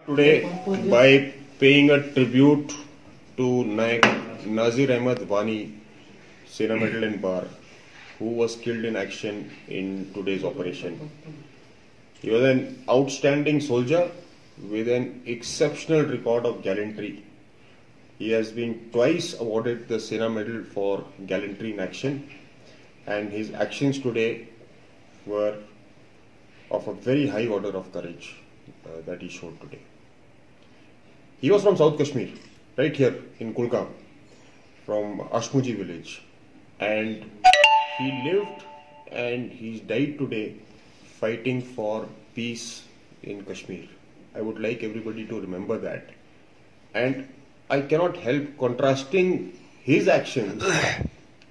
Today by paying a tribute to Naik Nazir Ahmad Wani, Sena Medal and Bar, who was killed in action in today's operation. He was an outstanding soldier with an exceptional record of gallantry. He has been twice awarded the Sena Medal for gallantry in action, and his actions today were of a very high order of courage that he showed today. He was from South Kashmir, right here in Kulgam, from Ashmuji village, and he lived and he died today fighting for peace in Kashmir. I would like everybody to remember that, and I cannot help contrasting his actions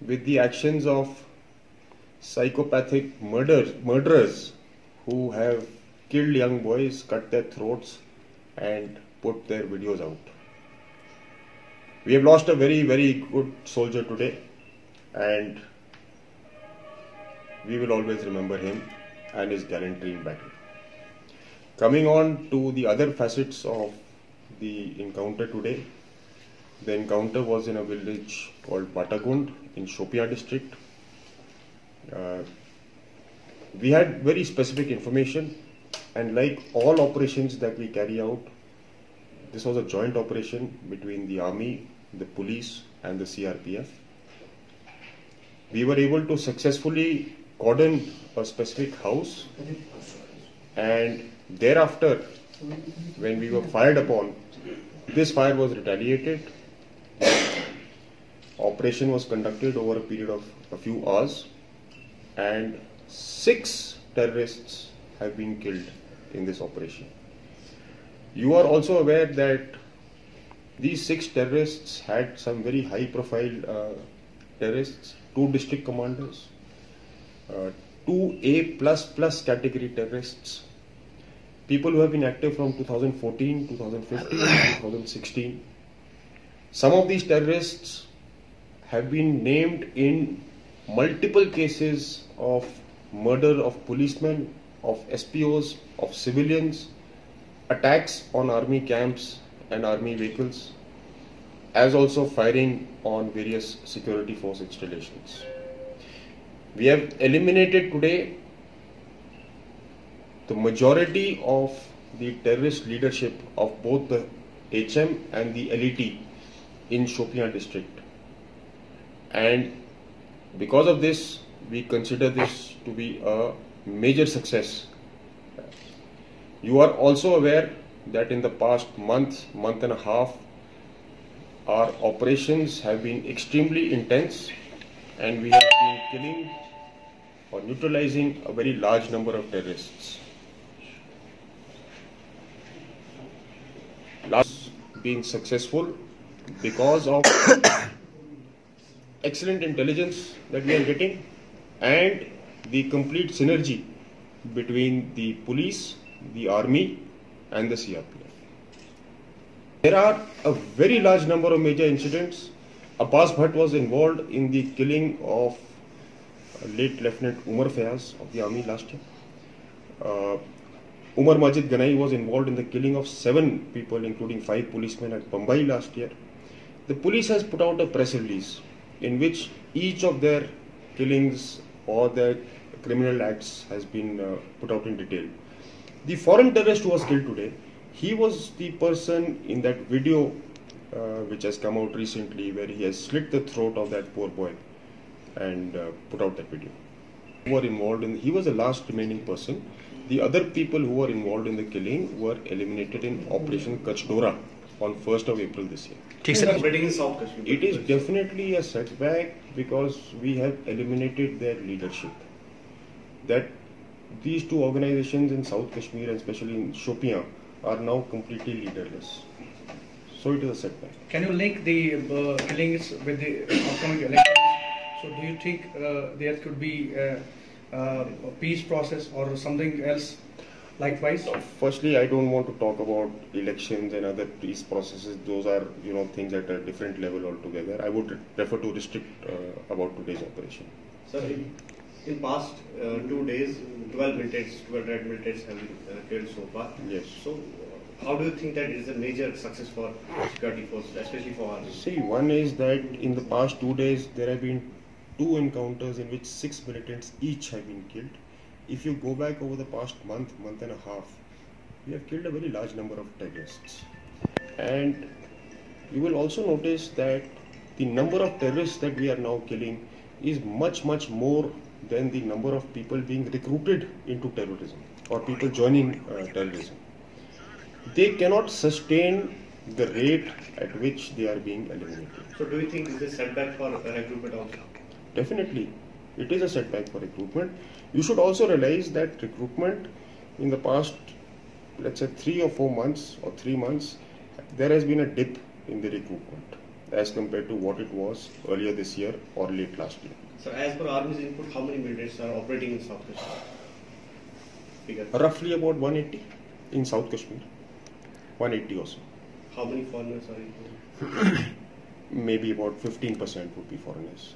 with the actions of psychopathic murderers who have killed young boys, cut their throats and put their videos out. We have lost a very, very good soldier today, and we will always remember him and his gallantry in battle. Coming on to the other facets of the encounter today, the encounter was in a village called Batagund in Shopian district. We had very specific information, and like all operations that we carry out, this was a joint operation between the army, the police and the CRPF. We were able to successfully cordon a specific house, and thereafter, when we were fired upon, this fire was retaliated. Operation was conducted over a period of a few hours, and 6 terrorists have been killed in this operation. You are also aware that these 6 terrorists had some very high profile terrorists, 2 district commanders, 2 A++ category terrorists, people who have been active from 2014, 2015, 2016. Some of these terrorists have been named in multiple cases of murder of policemen, of SPOs, of civilians, attacks on army camps and army vehicles, as also firing on various security force installations. We have eliminated today the majority of the terrorist leadership of both the HM and the LET in Shopian district, and because of this we consider this to be a major success. You are also aware that in the past month and a half, our operations have been extremely intense, and we have been killing or neutralizing a very large number of terrorists. Last been successful because of excellent intelligence that we are getting and the complete synergy between the police, the army and the CRPF. There are a very large number of major incidents. Abbas Bhatt was involved in the killing of late Lieutenant Umar Fayaz of the army last year. Umar Majid Ganai was involved in the killing of 7 people, including 5 policemen at Mumbai last year. The police has put out a press release in which each of their killings or their criminal acts has been put out in detail. The foreign terrorist who was killed today, he was the person in that video which has come out recently, where he has slit the throat of that poor boy and put out that video. Who were involved in, he was the last remaining person. The other people who were involved in the killing were eliminated in Operation Kachdora on 1st of April this year. It is definitely a setback because we have eliminated their leadership. That these 2 organizations in South Kashmir and especially in Shopian are now completely leaderless. So it is a setback. Can you link the killings with the upcoming elections? So do you think there could be a peace process or something else likewise? Firstly, I don't want to talk about elections and other peace processes. Those are, things at a different level altogether. I would prefer to restrict about today's operation. Sir, in past 2 days, 12 red militaries have been killed so far. Yes. So how do you think that it is a major success for security forces, especially for army? See, one is that in the past 2 days there have been 2 encounters in which 6 militants each have been killed. If you go back over the past month and a half, we have killed a very large number of terrorists. And you will also notice that the number of terrorists that we are now killing is much more than the number of people being recruited into terrorism or people joining terrorism. They cannot sustain the rate at which they are being eliminated. So do you think this is a setback for recruitment also? Definitely, it is a setback for recruitment. You should also realize that recruitment in the past, let's say 3 or 4 months or 3 months, there has been a dip in the recruitment as compared to what it was earlier this year or late last year. So as per Army's input, how many militaries are operating in South Kashmir? Figure. Roughly about 180 in South Kashmir, 180 or so. How many foreigners are included? Maybe about 15% would be foreigners.